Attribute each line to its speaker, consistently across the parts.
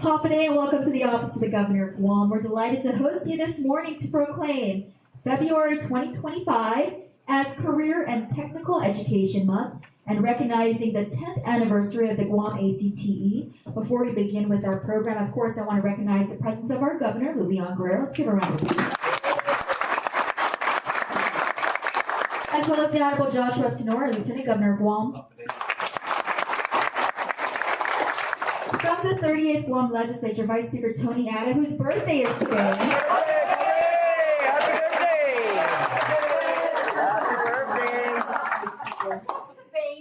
Speaker 1: Hoffaday, and welcome to the Office of the Governor of Guam. We're delighted to host you this morning to proclaim February 2025 as Career and Technical Education Month and recognizing the 10th anniversary of the Guam ACTE. Before we begin with our program, of course, I want to recognize the presence of our Governor, Lulian Guerrero. Let's give a round of applause. As well as the Honorable Joshua Tenor, Lieutenant Governor of Guam. From the 38th Guam Legislature, Vice Speaker Tony Ada, whose birthday is today.
Speaker 2: Happy birthday!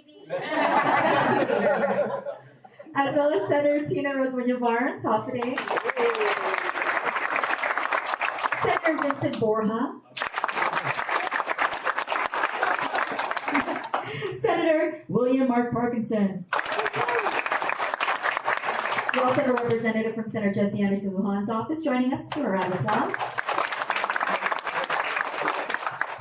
Speaker 1: As well as Senator Tina Roswanya Barnes, Hoffaday. Senator Vincent Borja. Senator William Mark Parkinson. We also have a representative from Senator Jesse Anderson Lujan's office joining us. To a round of applause.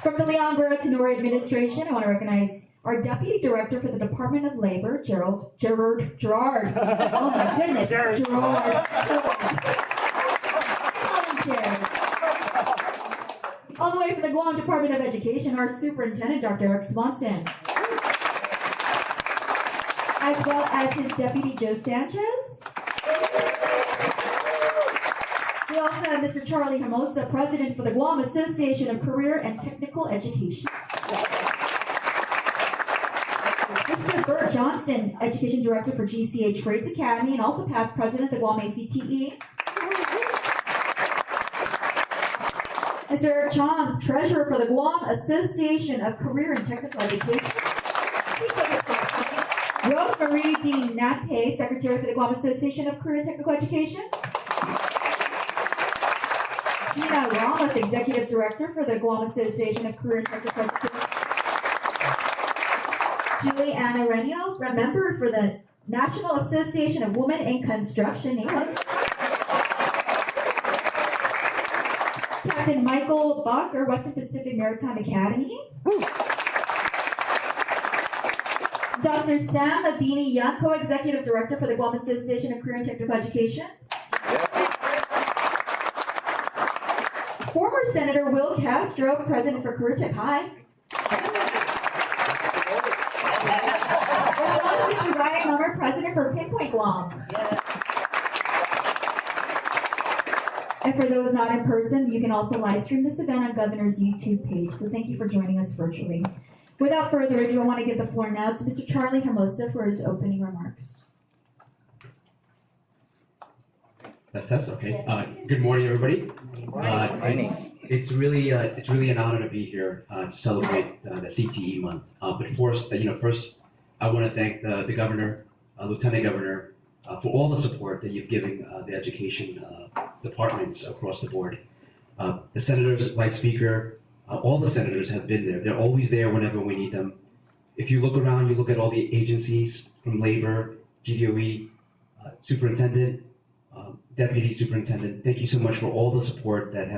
Speaker 1: From the Leon Guerrero Tenor administration, I want to recognize our Deputy Director for the Department of Labor, Gerard. Oh my goodness, Gerard. All the way from the Guam Department of Education, our Superintendent, Dr. Eric Swanson. As well as his Deputy, Joe Sanchez. We also have Mr. Charlie Hermosa, President for the Guam Association of Career and Technical Education. Mr. Bert Johnston, Education Director for GCA Trades Academy and also past President of the Guam ACTE. Mr. Eric Chong, Treasurer for the Guam Association of Career and Technical Education. Rosemarie Dean Natpe, Secretary for the Guam Association of Career and Technical Education. Gina Ramos, Executive Director for the Guam Association of Career and Technical Education. Julie Anna Renio, member for the National Association of Women in Construction, England. Captain Michael Bacher, Western Pacific Maritime Academy. Dr. Sam Abini Yanko, Executive Director for the Guam Association of Career and Technical Education. Former Senator Will Castro, President for Career Tech High. As well as Mr. Ryan Hummer, President for Pinpoint Guam. And for those not in person, you can also live stream this event on Governor's YouTube page. So thank you for joining us virtually. Without further ado, I want to give the floor now to Mr. Charlie Hermosa for his opening remarks.
Speaker 3: That's okay. Good morning, everybody. It's really an honor to be here to celebrate the CTE month. But first, I want to thank the governor, Lieutenant Governor, for all the support that you've given the education departments across the board. The senators, Vice Speaker, all the senators have been there. They're always there whenever we need them. If you look around, you look at all the agencies from Labor, GDOE, Superintendent, Deputy Superintendent, thank you so much for all the support that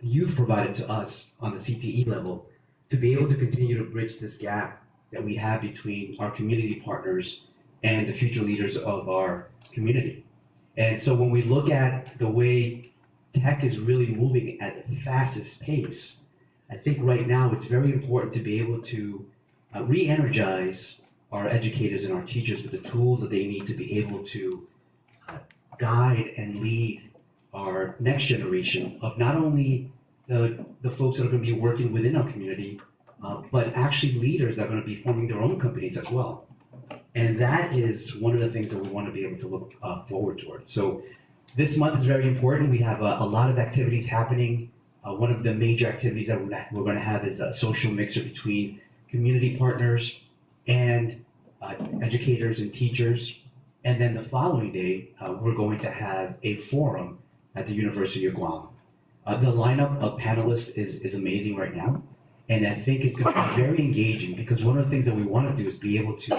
Speaker 3: you've provided to us on the CTE level to be able to continue to bridge this gap that we have between our community partners and the future leaders of our community. And so when we look at the way tech is really moving at the fastest pace, I think right now it's very important to be able to re-energize our educators and our teachers with the tools that they need to be able to guide and lead our next generation of not only the folks that are going to be working within our community, but actually leaders that are going to be forming their own companies as well. And that is one of the things that we want to be able to look forward toward. So this month is very important. We have a lot of activities happening. One of the major activities that we're going to have is a social mixer between community partners and educators and teachers. And then the following day, we're going to have a forum at the University of Guam. The lineup of panelists is amazing right now. And I think it's going to be very engaging because one of the things that we want to do is be able to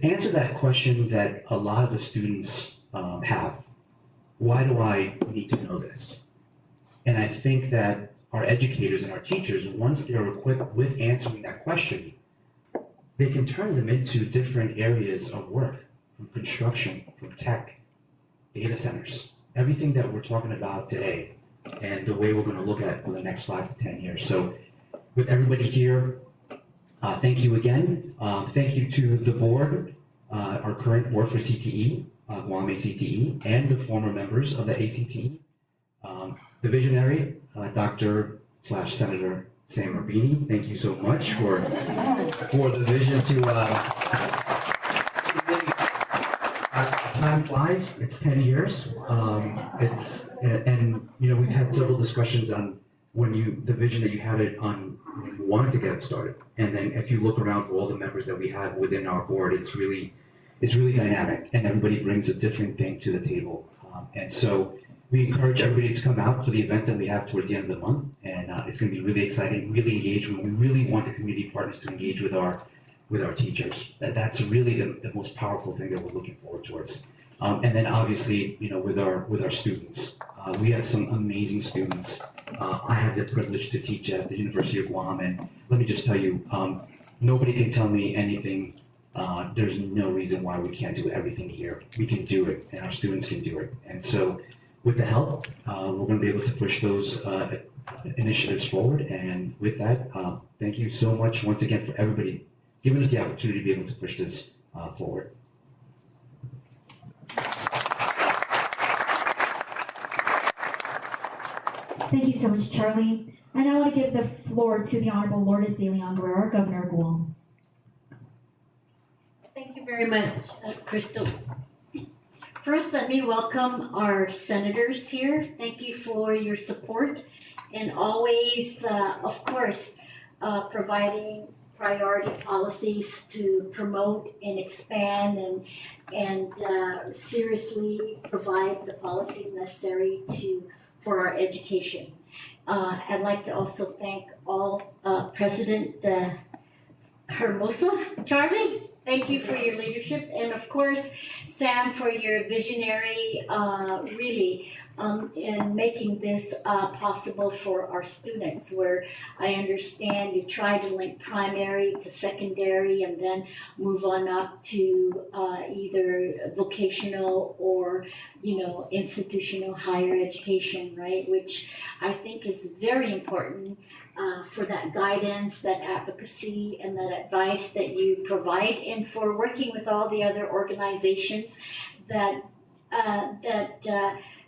Speaker 3: answer that question that a lot of the students have. Why do I need to know this? And I think that our educators and our teachers, once they're equipped with answering that question, they can turn them into different areas of work, from construction, from tech, data centers. Everything that we're talking about today and the way we're going to look at for the next 5 to 10 years. So with everybody here, thank you again. Thank you to the board, our current board for CTE, Guam ACTE, and the former members of the ACTE. The visionary, Dr./Senator Sam Rubini, thank you so much for the vision to time flies. It's 10 years. And you know, we've had several discussions on the vision that you had it on when you wanted to get it started. And then if you look around for all the members that we have within our board, it's really dynamic, and everybody brings a different thing to the table. And so we encourage everybody to come out for the events that we have towards the end of the month, and it's going to be really exciting, really engaging. We really want the community partners to engage with our teachers. That's really the most powerful thing that we're looking forward towards. And then obviously, you know, with our students, we have some amazing students. I have the privilege to teach at the University of Guam, and let me just tell you, nobody can tell me anything. There's no reason why we can't do everything here. We can do it, and our students can do it. And so, with the help, we're going to be able to push those initiatives forward. And with that, thank you so much once again for everybody giving us the opportunity to be able to push this forward.
Speaker 1: Thank you so much, Charlie. And I want to give the floor to the Honorable Lourdes de Leon Guerrero, Governor of Guam.
Speaker 2: Thank you very much, Crystal. First, let me welcome our senators here. Thank you for your support and always, of course, providing priority policies to promote and expand and seriously provide the policies necessary for our education. I'd like to also thank all President Hermosa, Charlie. Thank you for your leadership, and of course, Sam, for your visionary, really, in making this possible for our students, where I understand you try to link primary to secondary and then move on up to either vocational or, you know, institutional higher education, right? Which I think is very important. For that guidance, that advocacy, and that advice that you provide, and for working with all the other organizations that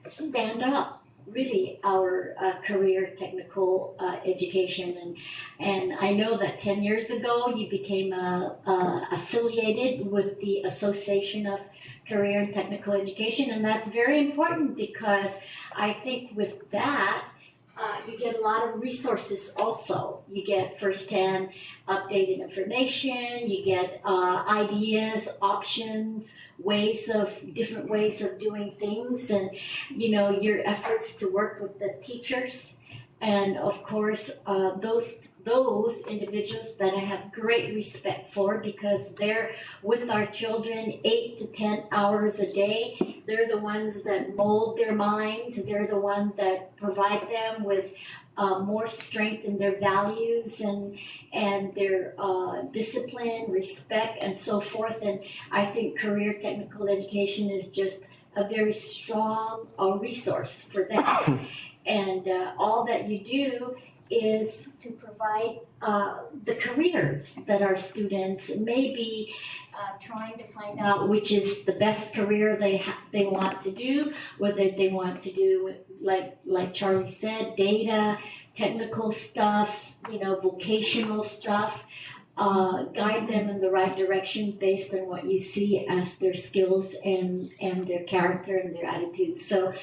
Speaker 2: stand up really our career technical education. And I know that 10 years ago you became affiliated with the Association of Career and Technical Education, and that's very important because I think with that you get a lot of resources also. You get firsthand updated information, you get ideas, options, different ways of doing things, and you know, your efforts to work with the teachers, and of course those individuals that I have great respect for, because they're with our children 8 to 10 hours a day. They're the ones that mold their minds. They're the ones that provide them with more strength in their values and their discipline, respect, and so forth. And I think career technical education is just a very strong resource for them. And all that you do is to provide the careers that our students may be trying to find out which is the best career they want to do, whether they want to do, like Charlie said, data, technical stuff, you know, vocational stuff. Guide them in the right direction based on what you see as their skills and their character and their attitudes. So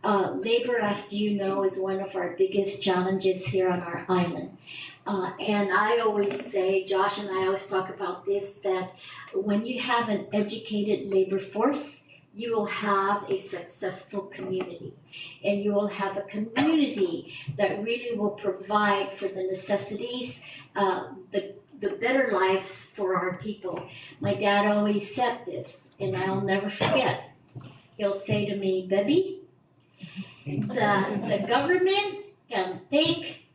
Speaker 2: labor, as you know, is one of our biggest challenges here on our island. And I always say, Josh and I always talk about this, that when you have an educated labor force, you will have a successful community. And you will have a community that really will provide for the necessities, the better lives for our people. My dad always said this, and I'll never forget. He'll say to me, "Baby, the government can take,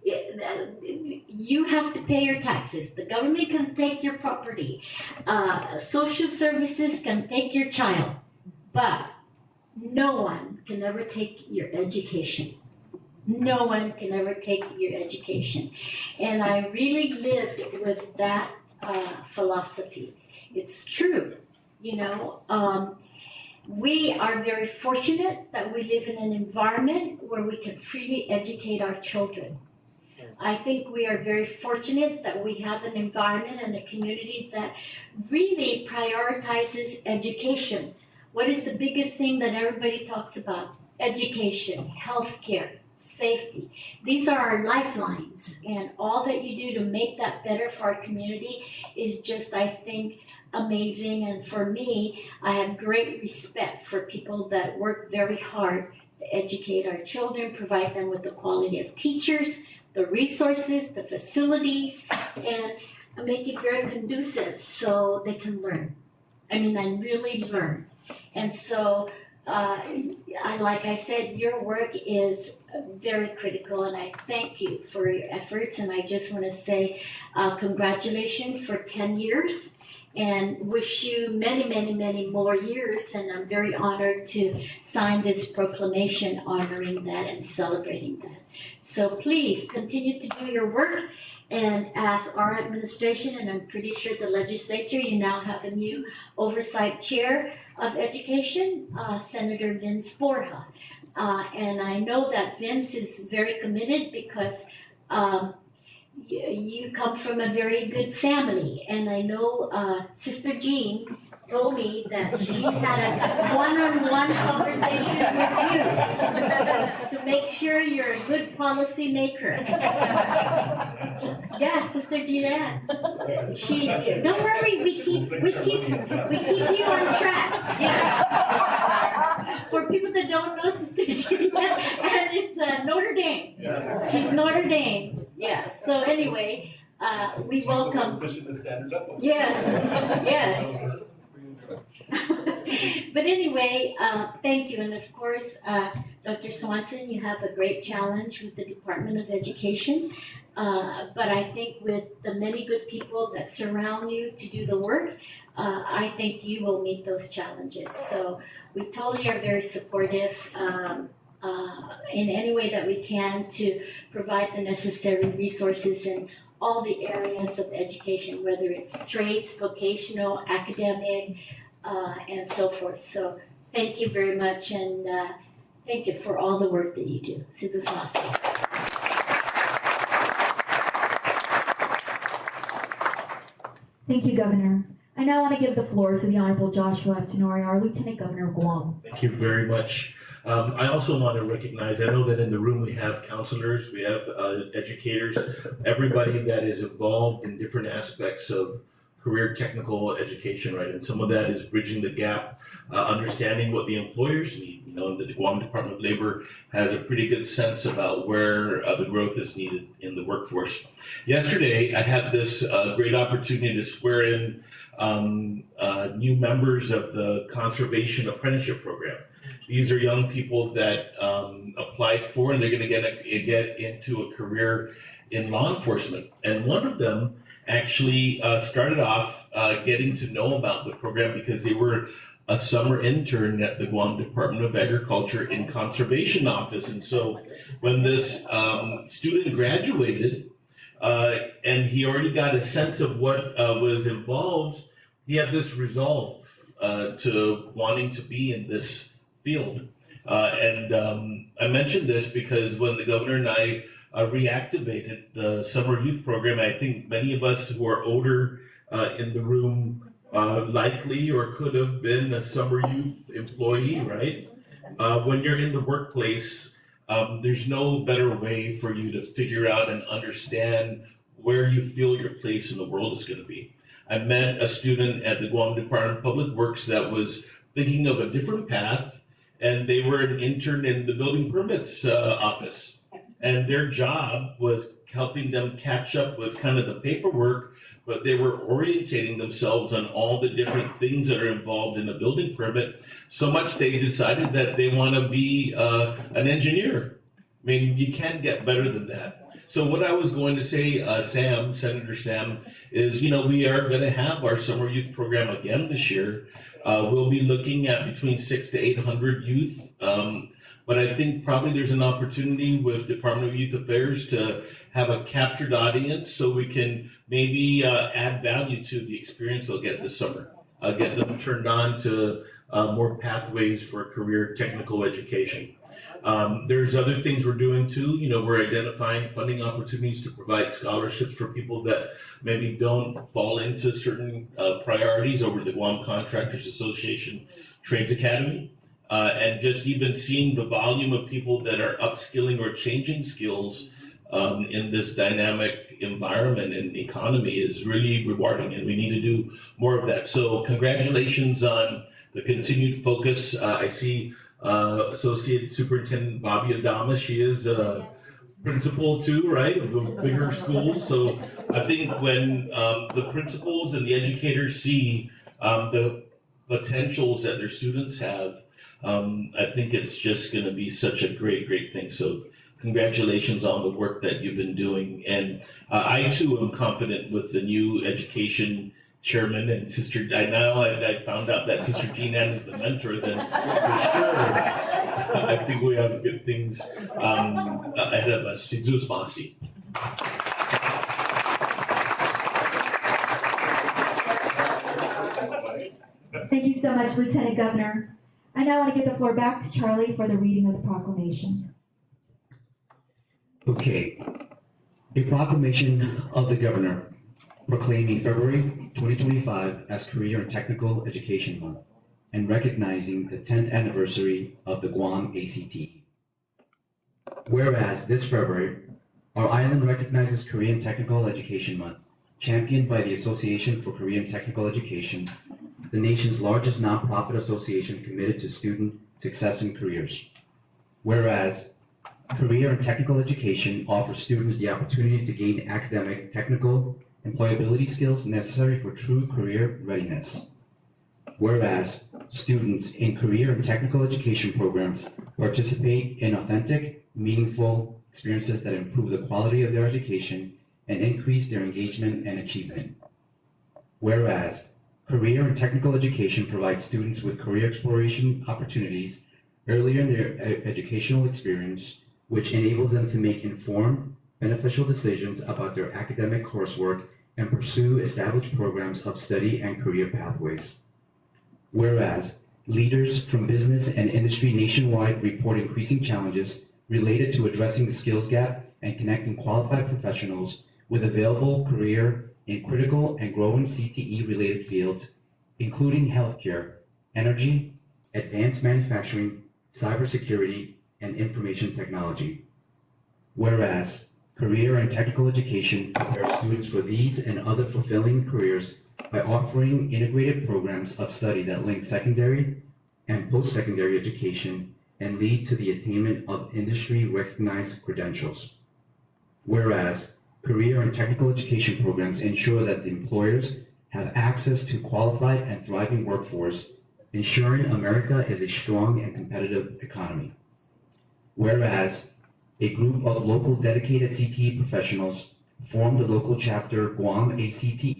Speaker 2: you have to pay your taxes. The government can take your property. Social services can take your child. But no one can ever take your education. No one can ever take your education. And I really lived with that philosophy. It's true, you know. We are very fortunate that we live in an environment where we can freely educate our children. I think we are very fortunate that we have an environment and a community that really prioritizes education. What is the biggest thing that everybody talks about? Education, healthcare, safety. These are our lifelines, and all that you do to make that better for our community is just, I think, amazing. And for me, I have great respect for people that work very hard to educate our children, provide them with the quality of teachers, the resources, the facilities, and make it very conducive so they can learn. And really learn. And so, like I said, your work is very critical, and I thank you for your efforts. And I just want to say congratulations for 10 years. And wish you many, many, many more years. And I'm very honored to sign this proclamation honoring that and celebrating that. So please continue to do your work. And as our administration, and I'm pretty sure the legislature, you now have a new oversight chair of education, Senator Vince Borja. And I know that Vince is very committed because you come from a very good family, and I know Sister Jean told me that she had a one-on-one conversation with you to make sure you're a good policy maker. Yeah, Sister Jean. She don't worry, we keep you on track. Yeah. For people that don't know Sister Jean, and it's Notre Dame. She's Notre Dame. Yeah. So anyway, we welcome. Yes. But anyway, thank you. And of course, Dr. Swanson, you have a great challenge with the Department of Education. But I think with the many good people that surround you to do the work, I think you will meet those challenges. So we totally are very supportive in any way that we can to provide the necessary resources in all the areas of education, whether it's trades, vocational, academic, and so forth. So thank you very much, and thank you for all the work that you do.
Speaker 1: Thank you, Governor. I now want to give the floor to the Honorable Joshua F. Tenori, our Lieutenant Governor of Guam.
Speaker 4: Thank you very much. I also want to recognize, I know that in the room we have counselors, we have educators, everybody that is involved in different aspects of career technical education, right? And some of that is bridging the gap, understanding what the employers need. You know, the Guam Department of Labor has a pretty good sense about where the growth is needed in the workforce. Yesterday, I had this great opportunity to swear in new members of the Conservation Apprenticeship Program. These are young people that applied for, and they're going to get into a career in law enforcement. And one of them actually started off getting to know about the program because they were a summer intern at the Guam Department of Agriculture in Conservation Office. And so when this student graduated and he already got a sense of what was involved, he had this resolve to wanting to be in this field. I mentioned this because when the governor and I reactivated the summer youth program, I think many of us who are older in the room likely or could have been a summer youth employee, right? When you're in the workplace, there's no better way for you to figure out and understand where you feel your place in the world is going to be. I met a student at the Guam Department of Public Works that was thinking of a different path, and they were an intern in the building permits office. And their job was helping them catch up with kind of the paperwork, but they were orientating themselves on all the different things that are involved in a building permit. So much they decided that they want to be an engineer. I mean, you can't get better than that. So what I was going to say, Senator Sam, is, we are going to have our summer youth program again this year. We'll be looking at between 600 to 800 youth. But I think probably there's an opportunity with Department of Youth Affairs to have a captured audience so we can maybe add value to the experience they'll get this summer. Get them turned on to more pathways for career technical education. There's other things we're doing too. We're identifying funding opportunities to provide scholarships for people that maybe don't fall into certain priorities over the Guam Contractors Association Trades Academy. And just even seeing the volume of people that are upskilling or changing skills in this dynamic environment and economy is really rewarding, and we need to do more of that. So congratulations on the continued focus. I see Associate Superintendent Bobby Adama. She is a principal too, right, of the bigger schools. So I think when the principals and the educators see the potentials that their students have, I think it's just going to be such a great thing. So congratulations on the work that you've been doing. And I too am confident with the new education chairman and Sister, I found out that Sister Jean Ann is the mentor, then for sure, I think we have good things ahead of us. Si Zeus Masi.
Speaker 1: Thank you so much, Lieutenant Governor. I now want to give the floor back to Charlie for the reading of the proclamation.
Speaker 3: Okay. A proclamation of the governor proclaiming February 2025 as Career and Technical Education Month and recognizing the 10th anniversary of the Guam ACTE. Whereas this February, our island recognizes Korean Technical Education Month, championed by the Association for Korean Technical Education, the nation's largest nonprofit association committed to student success and careers. Whereas career and technical education offers students the opportunity to gain academic, technical, employability skills necessary for true career readiness. Whereas students in career and technical education programs participate in authentic, meaningful experiences that improve the quality of their education and increase their engagement and achievement. Whereas career and technical education provides students with career exploration opportunities earlier in their educational experience, which enables them to make informed, beneficial decisions about their academic coursework and pursue established programs of study and career pathways. Whereas leaders from business and industry nationwide report increasing challenges related to addressing the skills gap and connecting qualified professionals with available career in critical and growing CTE-related fields, including healthcare, energy, advanced manufacturing, cybersecurity, and information technology. Whereas career and technical education prepares students for these and other fulfilling careers by offering integrated programs of study that link secondary and post-secondary education and lead to the attainment of industry-recognized credentials. Whereas career and technical education programs ensure that the employers have access to qualified and thriving workforce, ensuring America is a strong and competitive economy. Whereas a group of local dedicated CTE professionals formed the local chapter Guam ACTE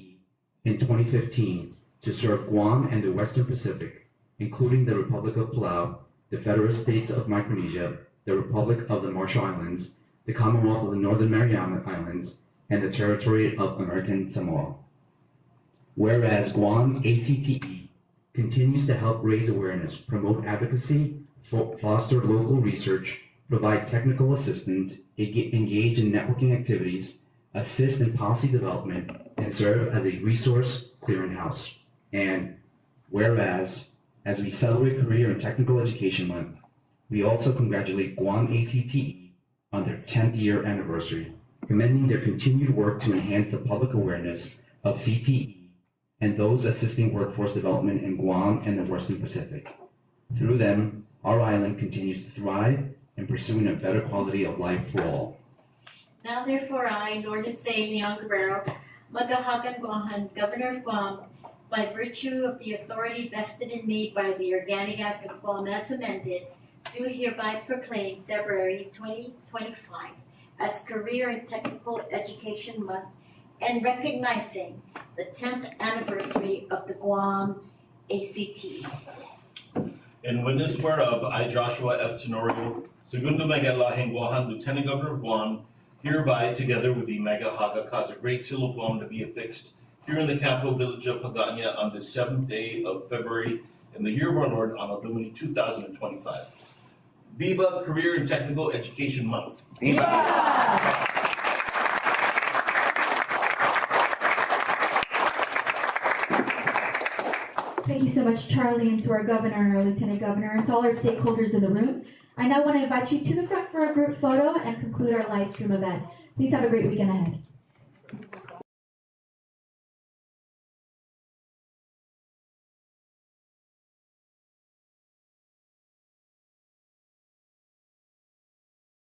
Speaker 3: in 2015 to serve Guam and the Western Pacific, including the Republic of Palau, the Federal States of Micronesia, the Republic of the Marshall Islands, the Commonwealth of the Northern Mariana Islands, and the Territory of American Samoa. Whereas Guam ACTE continues to help raise awareness, promote advocacy, foster local research, provide technical assistance, engage in networking activities, assist in policy development, and serve as a resource clearinghouse. And whereas, as we celebrate Career and Technical Education Month, we also congratulate Guam ACTE on their 10th year anniversary, commending their continued work to enhance the public awareness of CTE and those assisting workforce development in Guam and the Western Pacific. Through them, our island continues to thrive in pursuing a better quality of life for all.
Speaker 2: Now therefore I, Lourdes A. Leon Guerrero, Magahagan Guahan, Governor of Guam, by virtue of the authority vested in me by the Organic Act of Guam as amended, do hereby proclaim February 2025 as Career and Technical Education Month and recognizing the 10th anniversary of the Guam ACT.
Speaker 5: In witness whereof, I, Joshua F. Tenorio, Segundo Mega Lahing Guahan, Lieutenant Governor of Guam, hereby, together with the Mega Haga, cause a great seal of Guam to be affixed here in the capital village of Hagåtña on the 7th day of February in the year of our Lord on Illumini 2025. Viva Career and Technical Education Month.
Speaker 1: Yeah. Thank you so much, Charlie, and to our governor and our lieutenant governor, and to all our stakeholders in the room. I now want to invite you to the front for a group photo and conclude our live stream event. Please have a great weekend ahead.